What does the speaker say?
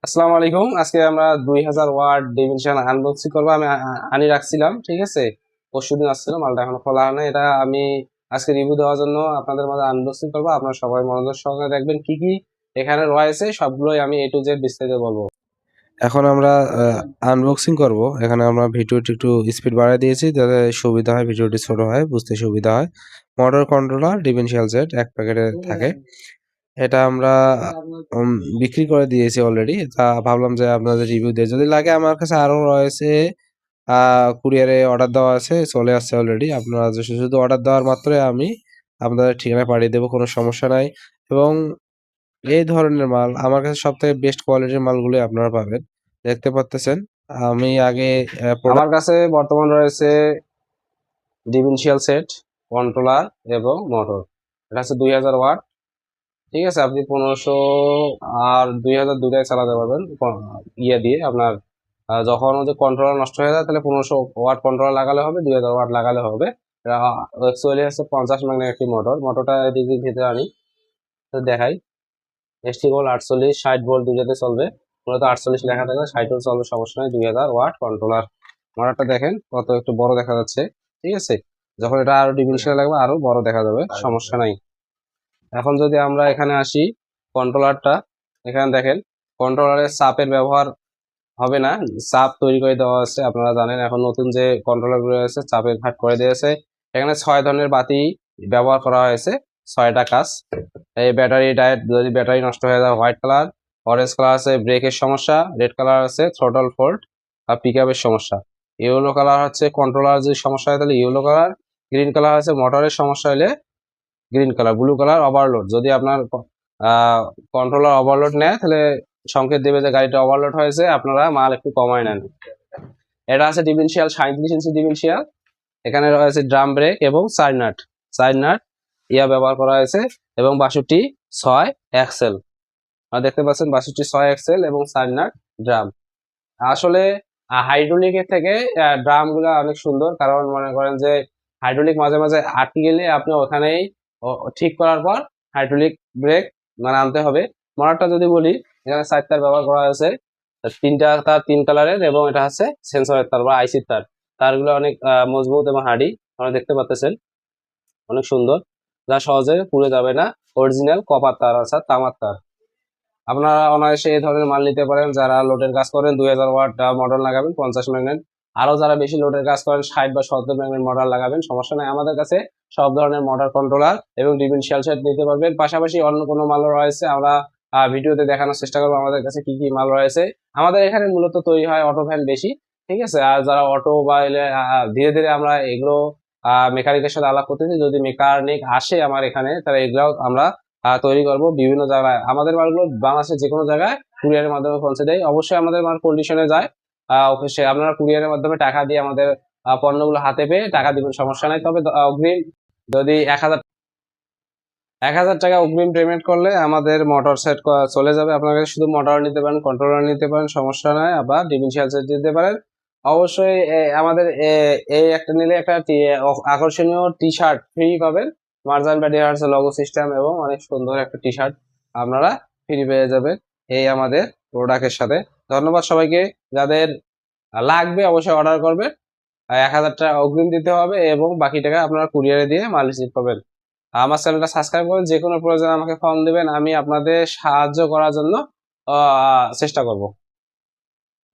আসসালামু আলাইকুম। আজকে আমরা 2000 ওয়াট ডিভিশন আনবক্সিং করবো। আমি আনি রাখছিলাম, ঠিক আছে। পরশুদিন আসছিল, মালটা এখনো খোলা হয় না। এটা আমি আজকে রিভিউ দেওয়ার জন্য আপনাদের মাঝে আনবক্সিং করবো। আপনারা সবাই মনোযোগ সহকারে দেখবেন কি কি এখানে রয়েছে, সবগুলোই আমি A to Z বিস্তারিত বলবো। এখন আমরা আনবক্সিং করব। এখানে আমরা ভিডিওটি একটু স্পিড বাড়ায় দিয়েছি যাতে সুবিধা হয়, ভিডিওটি ছোট হয়, বুঝতে সুবিধা হয়। মোটর কন্ট্রোলার ডিফারেনশিয়াল সেট এক প্যাকেটে থাকে। এটা আমরা বিক্রি করে দিয়েছি অলরেডি। তা ভাবলাম যে আপনাদের রিভিউ দিয়ে যদি লাগে। আমার কাছে আরো রয়েছে, কুরিয়ারে অর্ডার দেওয়া আছে, চলে আসছে অলরেডি। আপনারা শুধু অর্ডার দেওয়ার মাত্রই আমি আপনাদের ঠিকানায় পাঠিয়ে দেবো, কোনো সমস্যা নাই। এবং এই ধরনের মাল আমার কাছে সবথেকে বেস্ট কোয়ালিটির মালগুলোই আপনারা পাবেন। দেখতে পারতেছেন আমি আগে আমার প্রোডাক্ট কাছে বর্তমান রয়েছে ডিফারেনশিয়াল সেট, কন্ট্রোলার এবং মোটর। এটা হচ্ছে 2000 ওয়াট, ঠিক আছে। আপনি 1500 আর 2000 দুটাই চালাতে পারবেন ইয়ে দিয়ে। আপনার যখন ওই যে কন্ট্রোলার নষ্ট হয়ে যায় তাহলে 1500 ওয়াট কন্ট্রোলার লাগালে হবে, 2000 ওয়াট লাগালে হবে। অ্যাকচুয়ালি হচ্ছে 50 ম্যাগনেট একটি মোটরটা এদিকে ভিতরে আনি তো দেখাই। এসটি ভোল্ট 48, 60 ভোল্ট দুইটাতে চলবে। মূলত 48 লেখা থাকলে 60 চলবে, সমস্যা নেই। 2000 ওয়াট কন্ট্রোলার। মোটরটা দেখেন কত একটু বড় দেখা যাচ্ছে, ঠিক আছে। যখন এটা আরো ডিমেনশন লাগবে আরো বড় দেখা যাবে, সমস্যা নাই। এখন যদি আমরা এখানে আসি কন্ট্রোলারটা, এখানে দেখেন কন্ট্রোলারের চাপের ব্যবহার হবে না, চাপ তৈরি করে দেওয়া আছে। আপনারা জানেন এখন নতুন যে কন্ট্রোলার গুলো আছে চাপের ঘাট করে দিয়েছে। এখানে 6 ধরনের বাতি ব্যবহার করা হয়েছে, 6টা কাজ। এই ব্যাটারি ডায়েট, যদি ব্যাটারি নষ্ট হয়ে যায় হোয়াইট কালার, অরেঞ্জ কালার আছে ব্রেকের সমস্যা, রেড কালার আছে থ্রোটল ফল্ট আর পিক আপের সমস্যা, ইয়েলো কালার হচ্ছে কন্ট্রোলার যদি সমস্যা হয় তাহলে ইয়েলো কালার, গ্রিন কালার আছে মোটরের সমস্যা হলে green colour, blue colour overload. যদি আপনার কন্ট্রোলার ওভারলোড নেয় তাহলে সংকেত দেবে যে গাড়িটা ওভারলোড হয়েছে, আপনারা মাল একটু কমায় নেন। এটা আছে ডিফারেনশিয়াল 37 ইঞ্চি ডিফারেনশিয়াল। এখানে রয়েছে ড্রাম ব্রেক এবং সাইড নাট ব্যবহার করা হয়েছে এবং 62 6 এক্সেল। দেখতে পাচ্ছেন 62 6 এক্সেল এবং সাইড নাট ড্রাম। আসলে হাইড্রোলিকের থেকে ড্রাম গুলা অনেক সুন্দর, কারণ মনে করেন যে হাইড্রোলিক মাঝে মাঝে আটকে গেলে আপনি ওখানেই ঠিক করার পর হাইড্রোলিক ব্রেক মানে আনতে হবে। মোটরটা যদি বলি, এখানে 4 তার ব্যবহার করা হয়েছে। 3টা তার 3 কালারের এবং এটা হচ্ছে সেন্সরের তার বা আইসির তার। তারগুলো অনেক মজবুত এবং হার্ডি, আপনারা দেখতে পাচ্ছেন অনেক সুন্দর, যা সহজে পুড়ে যাবে না। অরিজিনাল কপার তার আছে, তামার তার। আপনারা অনায়াসে এই ধরনের মাল নিতে পারেন। যারা লোডের কাজ করেন 2000 ওয়াট মডেল লাগাবেন, 50 ম্যাগনেট। আরো যারা বেশি লোডের কাজ করেন 60 বা 70 ম্যাগনেট মডেল লাগাবেন, সমস্যা নাই। আমাদের কাছে সব ধরনের মোটর কন্ট্রোলার এবং ডিফারেনশিয়াল সেট নিতে পারবেন। পাশাপাশি অন্য কোনো মালও রয়েছে, আমরা ভিডিওতে দেখানোর চেষ্টা করবো আমাদের কাছে কি কি মাল রয়েছে। আমাদের এখানে মূলত তৈরি হয় অটো ভ্যান বেশি, ঠিক আছে। আর যারা অটো বা ধীরে ধীরে আমরা এগুলো মেকানিকের সাথে আলাপ করতেছি। যদি মেকানিক আসে আমার এখানে তাহলে এগুলো আমরা তৈরি করব বিভিন্ন জায়গায়। আমাদের মালগুলো বাংলাদেশের যে কোনো জায়গায় কুরিয়ারের মাধ্যমে পৌঁছে দেয়। অবশ্যই আমাদের মাল কন্ডিশনে যায়। সে আপনারা কুরিয়ারের মাধ্যমে টাকা দিয়ে আমাদের পণ্যগুলো হাতে পেয়ে টাকা দিবেন, সমস্যা নাই। তবে অগ্রিম যদি 1000 টাকা অগ্রিম পেমেন্ট করলে আমাদের মোটর সেট চলে যাবে। আপনাকে শুধু মোটর নিতে পারেন, কন্ট্রোলার নিতে পারেন, সমস্যা নাই। আবার ডিফারেনশিয়াল সেট দিতে পারেন। অবশ্যই আমাদের এই একটা নিলে একটা আকর্ষণীয় টি শার্ট ফ্রি পাবেন। মার্জান ব্যাডিয়ার্স লগো সিস্টেম এবং অনেক সুন্দর একটা টি শার্ট আপনারা ফ্রি পেয়ে যাবেন এই আমাদের প্রোডাক্টের সাথে। ধন্যবাদ সবাইকে। যাদের লাগবে অবশ্যই অর্ডার করবেন। 1000 টাকা অগ্রিম দিতে হবে এবং বাকি টাকা আপনারা কুরিয়ারে দিয়ে মাল রিসিভ পাবেন। আমার চ্যানেলটা সাবস্ক্রাইব করেন। যে কোনো প্রয়োজনে আমাকে ফোন দিবেন, আমি আপনাদের সাহায্য করার জন্য চেষ্টা করব।